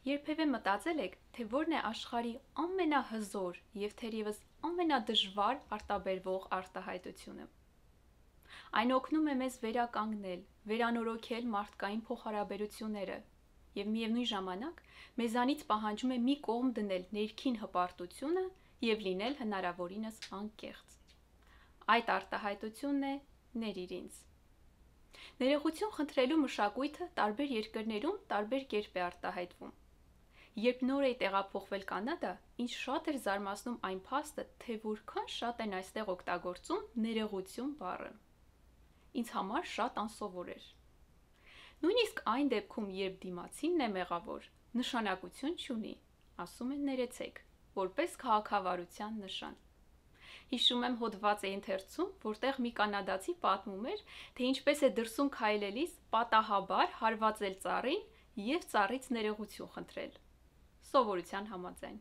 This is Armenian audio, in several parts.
Երբևէ մտածել եք, թե որն է աշխարհի ամենահզոր և թերևս ամենադժվար արտաբերվող արտահայտությունը։ Այն օգնում է մեզ վերականգնել, վերանորոգել մարդկային փոխհարաբերությունները և միևնույն ժամանակ մեզանից պահանջում է մի կողմ դնել ներքին հպարտությունը և լինել հնարավորինս անկեղծ։ Այդ արտահայտությունն է «ներ ինձ»։ Ներողություն խնդրելու մշակույթը տարբեր երկրներում տարբեր կերպ է արտահայտվում։ Երբ նոր էի տեղափոխվել Կանադա, ինձ շատ էր զարմացնում այն փաստը, թե որքան շատ են այստեղ օգտագործում ներողություն բառը։ Ինձ համար շատ անսովոր էր։ Նույնիսկ այն դեպքում, երբ դիմացինն է մեղավոր, նշանակություն չունի, ասում են ներեցեք, որպես քաղաքավարության նշան։ Հիշում եմ հոդված էի ընթերցում, որտեղ մի կանադացի պատմում էր, թե ինչպես է դրսում քայլելիս պատահաբար հարվածել ծառին և ծառից ներողություն խնդրել։ Սովորության համաձայն։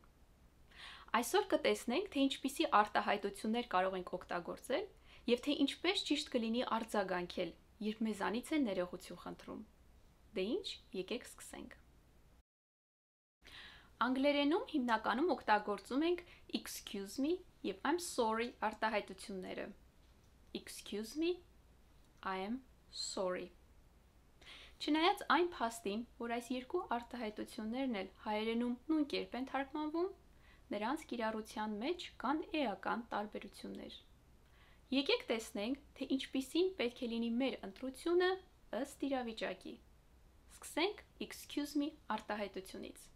Այսօր կտեսնենք, թե ինչպիսի արտահայտություններ կարող ենք օգտագործել և թե ինչպես ճիշտ կլինի արձագանքել, երբ մեզանից է ներողություն խնդրում։ Դե ինչ, եկեք սկսենք։ Անգլերենում հիմնականում օգտագործում ենք excuse me և I'm sorry արտահայտությունները։ Excuse me, I am sorry։ Չնայած այն փաստին, որ այս երկու արտահայտություններն էլ հայերենում նույն կերպ են թարգմանվում, նրանց կիրառության մեջ կան էական տարբերություններ։ Եկեք տեսնենք, թե ինչպիսին պետք է լինի մեր ընտրությունը ըստ իրավիճակի։ Սկսենք excuse me արտահայտությունից։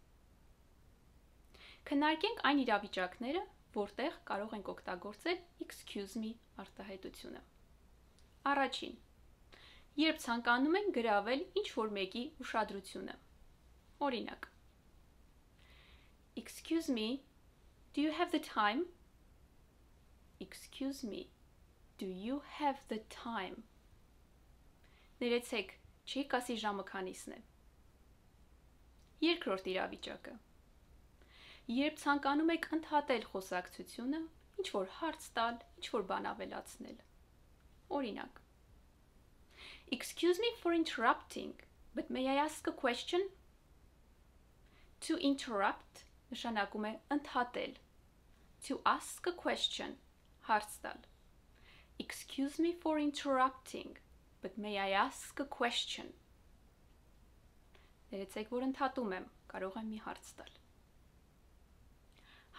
Քննարկենք այն իրավիճակները, որտեղ կարող ենք օգտագործել excuse me արտահայտությունը։ Առաջին, երբ ցանկանում ենք գրավել ինչ-որ մեկի ուշադրությունը։ Օրինակ, Excuse me, do you have the time? Excuse me, do you have the time? Ներեցեք, չեք ասի ժամը քանիսն է։ Երկրորդ իրավիճակը։ Երբ ցանկանում եք ընդհատել խոսակցությունը, ինչ-որ հարց տալ, ինչ-որ բան ավելացնել։ Օրինակ, Excuse me for interrupting, but may I ask a question? To interrupt նշանակում է ընդհատել։ To ask a question հարց տալ։ Excuse me for interrupting, but may I ask a question? Ներեցեք, որ ընդհատում եմ, կարող եմ մի հարց տալ։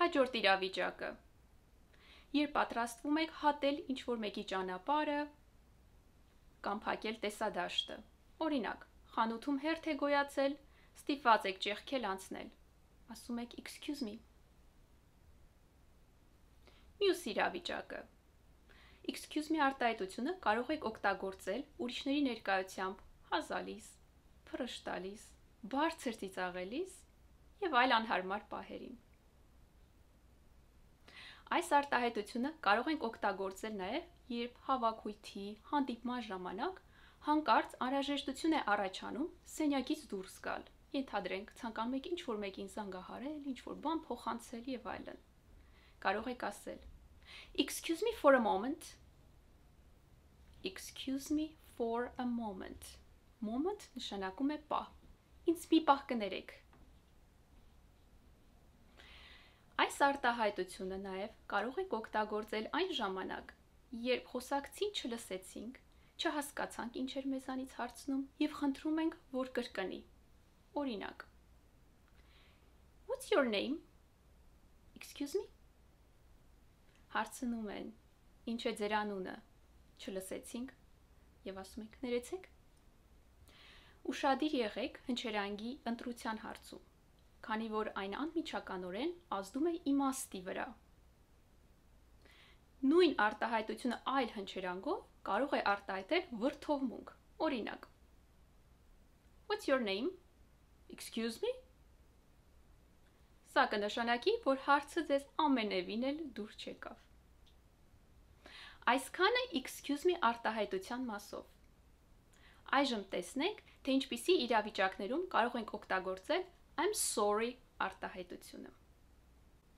Հաջորդ իրավիճակը։ Երբ պատրաստվում եք հատել ինչ-որ մեկի ճանապարհը կամ փակել տեսադաշտը։ Օրինակ, խանութում հերթ է գոյացել, ստիպված եք ճեղքել անցնել։ Ասում եք excuse me։ Մյուս իրավիճակը։ Excuse me արտահայտությունը կարող եք օգտագործել ուրիշների ներկայությամբ հազալիս, փռշտալիս, բարձր ծիծաղելիս և այլ անհարմար պահերին։ Այս արտահայտությունը կարող ենք օգտագործել նաև, երբ հավաքույթի, հանդիպման ժամանակ հանկարծ անհրաժեշտություն է առաջանում սենյակից դուրս գալ։ Ենթադրենք, ցանկանում եք ինչ-որ մեկին զանգահարել, ինչ-որ բան փոխանցել և այլն։ Կարող եք ասել Excuse me for a moment. Excuse me for a moment. Moment նշանակում է պահ։ Ինձ մի պահ կներեք։ Այս արտահայտությունը նաև կարող եք օգտագործել այն ժամանակ, երբ խոսակցին չլսեցինք, չհասկացանք ինչ էր մեզանից հարցնում և խնդրում ենք, որ կրկնի։ Օրինակ, What's your name? Excuse me? Հարցնում են, ինչ է ձեր անունը, չլսեցինք և ասում ենք, ներեցեք։ Ուշադիր եղեք հնչերանգի ընտրության հարցում, քանի որ այն անմիջականորեն ազդում է իմաստի վրա։ Նույն արտահայտությունը այլ հնչերանգով կարող է արտահայտել վրդովմունք։ Օրինակ, What's your name? Excuse me? Սա կնշանակի, որ հարցը ձեզ ամենևին էլ դուր չեկավ։ Այսքանը excuse me արտահայտության մասով։ Այժմ տեսնենք, թե ինչպիսի իրավիճակներում կարող ենք օգտագործել I'm sorry արտահայտությունը։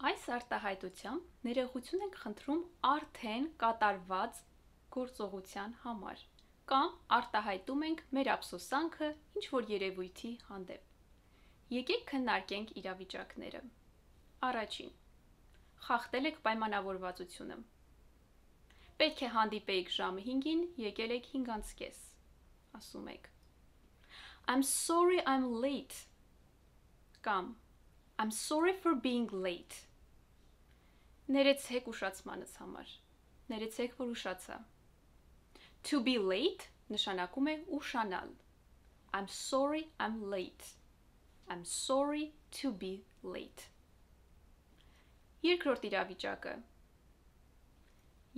Այս արտահայտությամբ ներողություն ենք խնդրում արդեն կատարված գործողության համար, կամ արտահայտում ենք մեր ափսոսանքը ինչ-որ երևույթի հանդեպ։ Եկեք քննարկենք իրավիճակները։ Առաջին. խախտել եք պայմանավորվածությունը։ Պետք է հանդիպեիք ժամը 5-ին, եկել եք 5:30, ասում եք։ I'm sorry I'm late. Կամ I'm sorry for being late. Ներեցեք ուշացմանս համար։ Ներեցեք, որ ուշացա։ To be late նշանակում է ուշանալ։ I'm sorry I'm late. I'm sorry to be late. Երկրորդ իրավիճակը։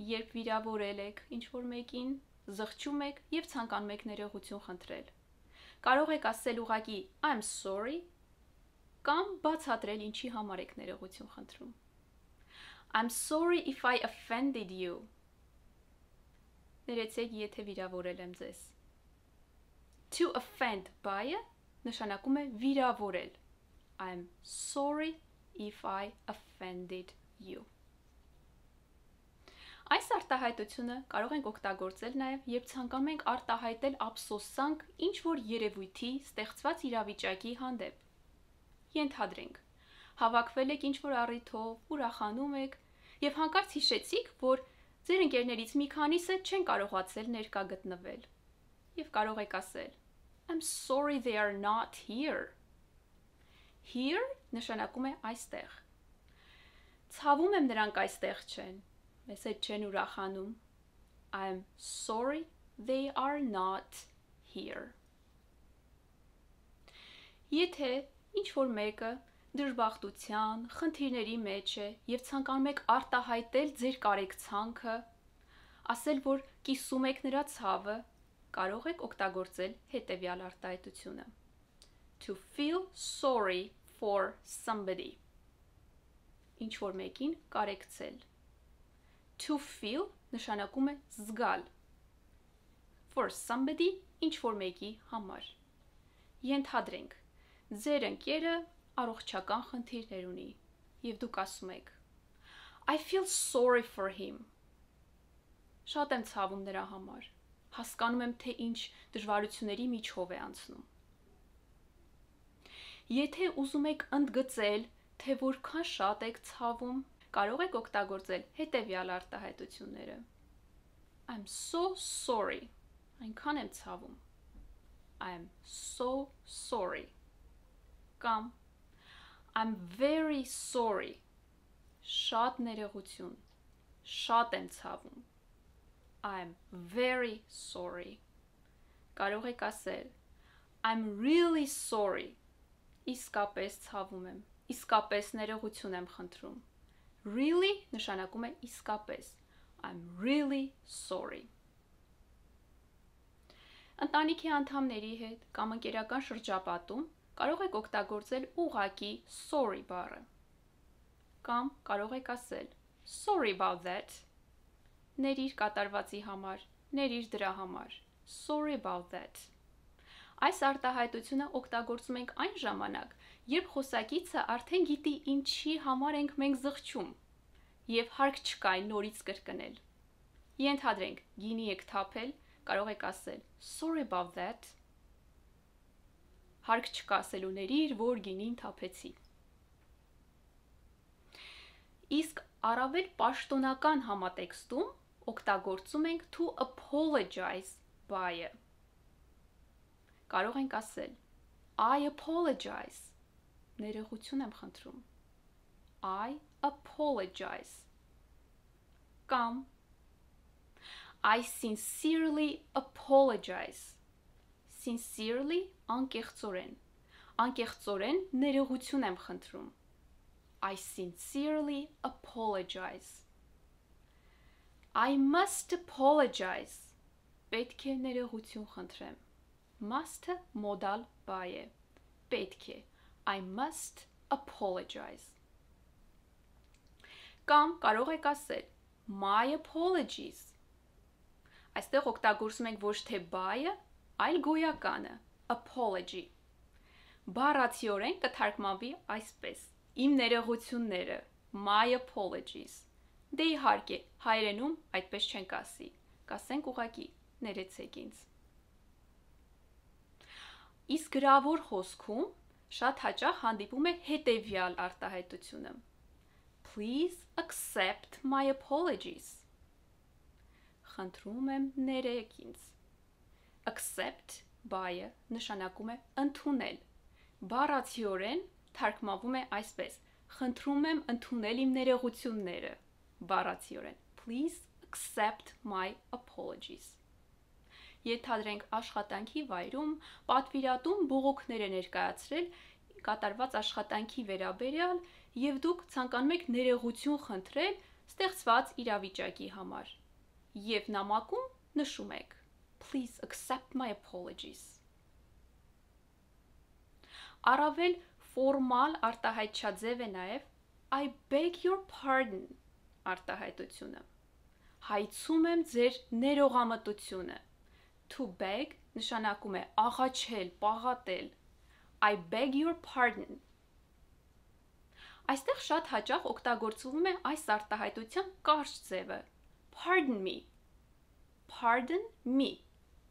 Երբ վիրավորել եք ինչ-որ մեկին, զղջում եք և ցանկանում եք ներողություն խնդրել։ Կարող եք ասել ուղղակի I'm sorry կամ բացատրել ինչի համար եք ներողություն խնդրում։ I'm sorry if I offended you. Ներեցեք, եթե վիրավորել եմ ձեզ։ To offend by-ը նշանակում է վիրավորել։ I'm sorry if I offended you. Այս արտահայտությունը կարող ենք օգտագործել նաև, երբ ցանկանում ենք արտահայտել ափսոսանք ինչ-որ երևույթի ստեղծված իրավիճակի հանդեպ։ Ենթադրենք, հավաքվել եք ինչ-որ առիթով, ուրախանում եք և հանկարծ հիշեցիք, որ ձեր ընկերներից մի քանիսը չեն կարողացել ներկա գտնվել։ Եվ կարող եք ասել I'm sorry they are not here. Here նշանակում է այստեղ։ Ցավում եմ նրանք այստեղ չեն, մեզ հետ չեն ուրախանում։ I'm sorry they are not here. Եթե ինչ-որ մեկը դժբախտության, խնդիրների մեջ է և ցանկանում եք արտահայտել ձեր կարեկցանքը, ասել, որ կիսում եք նրա ցավը, կարող եք օգտագործել հետևյալ արտահայտությունը. To feel sorry for somebody. Ինչ-որ մեկին կարեկցել։ To feel նշանակում է զգալ։ For somebody ինչ-որ մեկի համար։ Ենթադրենք, ձեր ընկերը առողջական խնդիրներ ունի և դուք ասում եք I feel sorry for him. Շատ եմ ցավում նրա համար։ Հասկանում եմ, թե ինչ դժվարությունների միջով է անցնում։ Եթե ուզում եք ընդգծել, թե որքան շատ եք ցավում, կարող եք օգտագործել հետևյալ արտահայտությունները։ I'm so sorry. Այնքան եմ ցավում։ I'm so sorry. Կամ I'm very sorry. Շատ ներողություն։ Շատ եմ ցավում։ I'm very sorry. Կարող եք ասել I'm really sorry. Իսկապես ցավում եմ։ Իսկապես ներողություն եմ խնդրում։ Really նշանակում է իսկապես։ I'm really sorry. Ընտանիքի անդամների հետ կամ ընկերական շրջապատում կարող եք օգտագործել ուղղակի sorry բառը։ Կամ կարող եք ասել sorry about that. Ներիր կատարվածի համար, ներիր դրա համար։ Sorry about that. Այս արտահայտությունը օգտագործում ենք այն ժամանակ, երբ խոսակիցը արդեն գիտի ինչի համար ենք մենք զղջում և հարկ չկա այն նորից կրկնել։ Ենթադրենք, գինի եք թափել, կարող եք ասել Sorry about that. Հարկ չկա ասելու ներիր, որ գինին թափեցի։ Իսկ առավել պաշտոնական համատեքստում օգտագործում ենք to apologize by-ը։ Կարող ենք ասել I apologize. Ներողություն եմ խնդրում։ I apologize. Կամ I sincerely apologize. Sincerely անկեղծորեն։ Անկեղծորեն ներողություն եմ խնդրում։ I sincerely apologize. I must apologize. Պետք է ներողություն խնդրեմ։ Must-ը մոդալ բայ է։ Պետք է։ I must apologize. Կամ կարող եք ասել My apologies. Այստեղ օգտագործում ենք ոչ թե բայը, այլ գոյականը apology. Բառացիորեն կթարգմանվի այսպես. Իմ ներողությունները My apologies. Դե իհարկե, հայերենում այդպես չենք ասի, կասենք ուղղակի, ներեցեք ինձ։ Իսկ գրավոր խոսքում շատ հաճախ հանդիպում է հետևյալ արտահայտությունը. Please accept my apologies. Խնդրում եմ ներեք ինձ. Accept բայը նշանակում է ընդունել. Բառացիորեն թարգմանվում է այսպես. Խնդրում եմ ընդունել իմ ներողությունները. Բառացիորեն. Please accept my apologies. Ենթադրենք աշխատանքի վայրում պատվիրատուն բողոքներ է ներկայացրել կատարված աշխատանքի վերաբերյալ եւ դուք ցանկանում եք ներողություն խնդրել ստեղծված իրավիճակի համար. Եվ նամակում նշում եք. Please accept my apologies. Առավել ֆորմալ արտահայտչաձև է նաեւ I beg your pardon արտահայտությունը. Հայցում եմ ձեր ներողամտությունը. To beg նշանակում է աղաչել, պաղատել. I beg your pardon. Այստեղ շատ հաճախ օգտագործվում է այս արտահայտության կարճ ձևը. Pardon me. Pardon me.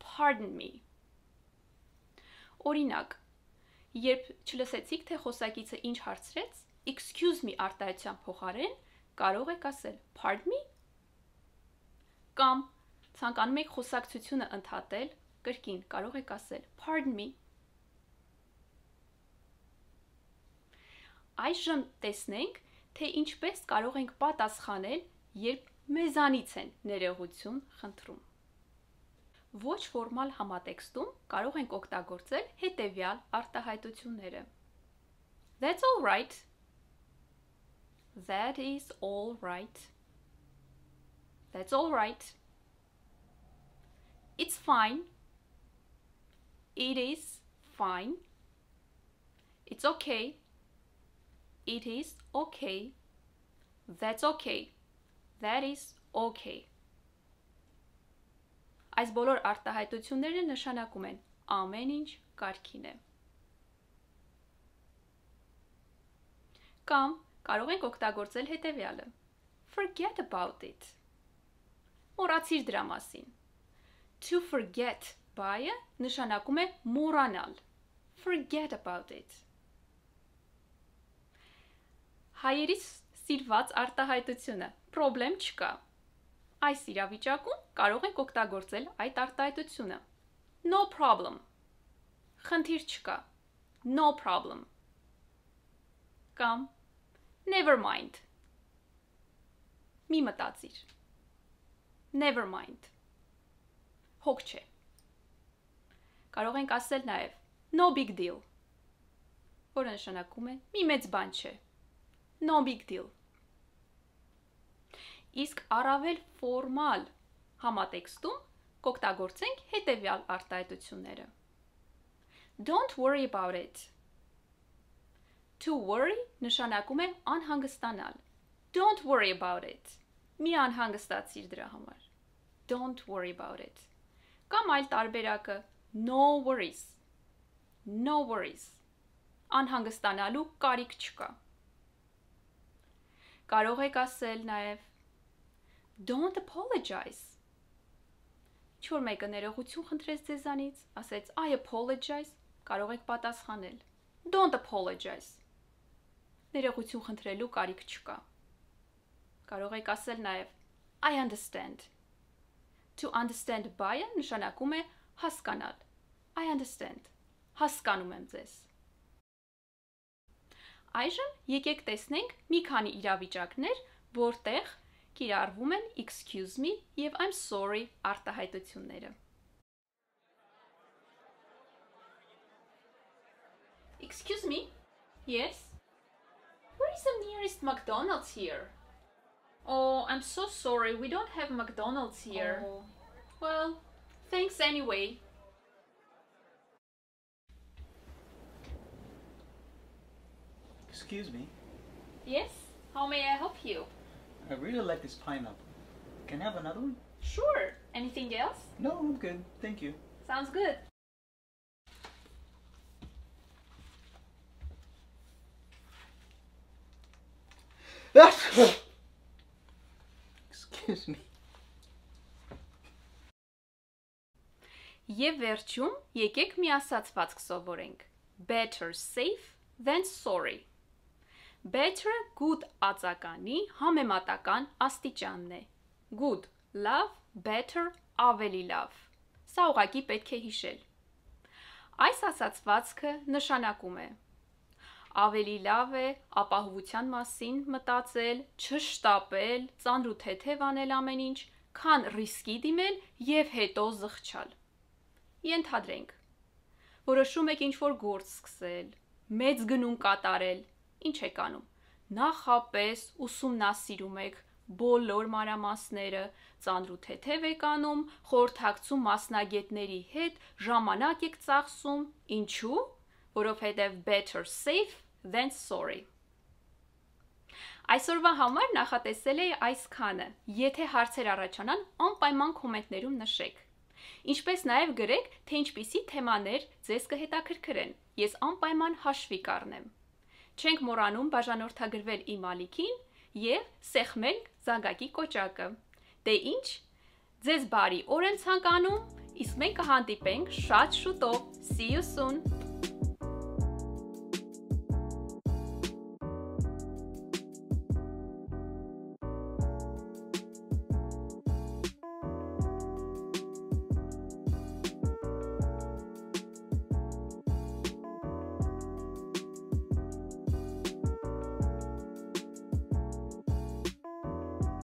Pardon me. Օրինակ, երբ չլսեցիք, թե խոսակիցը ինչ հարցրեց, excuse me արտահայտության փոխարեն կարող եք ասել pardon me կամ ցանկանում եք խոսակցությունը ընդհատել, կրկին կարող եք ասել pardon me. Այժմ տեսնենք, թե ինչպես կարող ենք պատասխանել, երբ մեզանից են ներողություն խնդրում. Ոչ ֆորմալ համատեքստում կարող ենք օգտագործել հետևյալ արտահայտությունները. That's all right. That is all right. That's all right. It's fine. It is fine. It's okay. It is okay. That's okay. That is okay. Այս բոլոր արտահայտությունները նշանակում են ամեն ինչ կարգին է. Կամ կարող ենք օգտագործել հետևյալը. Forget about it. Մոռացիր դրա մասին. To forget բայը նշանակում է մոռանալ. Forget about it. Հայերից սիրված արտահայտությունը. Պրոբլեմ չկա. Այս իրավիճակում կարող ենք օգտագործել այդ արտահայտությունը. No problem. Խնդիր չկա. No problem. Կամ never mind. Մի մտածիր. Never mind. Հոգ չէ. Կարող ենք ասել նաև no big deal. Որը նշանակում է մի մեծ բան չէ. No big deal. Իսկ առավել ֆորմալ համատեքստում կօգտագործենք հետևյալ արտահայտությունները. Don't worry about it. To worry նշանակում է անհանգստանալ. Don't worry about it. Մի անհանգստացիր դրա համար. Don't worry about it. Կամ այլ տարբերակը no worries. No worries. Անհանգստանալու կարիք չկա. Կարող եք ասել նաև Don't apologize. Ինչ-որ մեկը ներողություն խնդրեց ձեզանից, ասեց I apologize, կարող եք պատասխանել Don't apologize. Ներողություն խնդրելու կարիք չկա. Կարող եք ասել նաև I understand. To understand բայը նշանակում է հասկանալ. I understand. Հասկանում եմ ձեզ. Այժմ եկեք տեսնենք մի քանի իրավիճակներ, որտեղ կիրառվում են excuse me եւ I'm sorry արտահայտությունները. Excuse me? Yes? Where is the nearest McDonald's here? Oh, I'm so sorry. We don't have McDonald's here. Oh. Well, thanks anyway. Excuse me. Yes? How may I help you? I really like this pineapple. Can I have another one? Sure. Anything else? No, I'm good. Thank you. Sounds good. Excuse me. Եվ վերջում եկեք մի ասացվածք սովորենք. better safe than sorry. Better good ածականի համեմատական աստիճանն է։ Good լավ, better ավելի լավ։ Սա ուղղակի պետք է հիշել։ Այս ասացվածքը նշանակում է ավելի լավ է ապահովության մասին մտածել, չշտապել, ծանրութեթև անել ամեն ինչ, քան ռիսկի դիմել եւ հետո զղջալ։ Ենթադրենք, որոշում եք ինչ-որ գործ սկսել, մեծ գնում կատարել, ինչ եք անում։ Նախապես ուսումնասիրում եք բոլոր մանրամասները, ծանրութեթև եք անում, խորհրդակցում մասնագետների հետ, ժամանակ եք ծախսում, ինչու՞, որովհետև better safe than sorry։ Այսօրվա համար նախատեսել էի այսքանը, եթե հարցեր առաջանան, անպայման կոմենտներում նշեք։ Ինչպես նաև գրեք, թե ինչպիսի թեմաներ ձեզ կհետաքրքրեն, ես անպայման հաշվի կառնեմ։ Չենք մոռանում բաժանորդագրվել իմ ալիքին և սեղմել զանգակի կոճակը։ Դե ինչ, ձեզ բարի օր եմ ցանկանում, իսկ մենք կհանդիպենք շատ շուտով։ See you soon։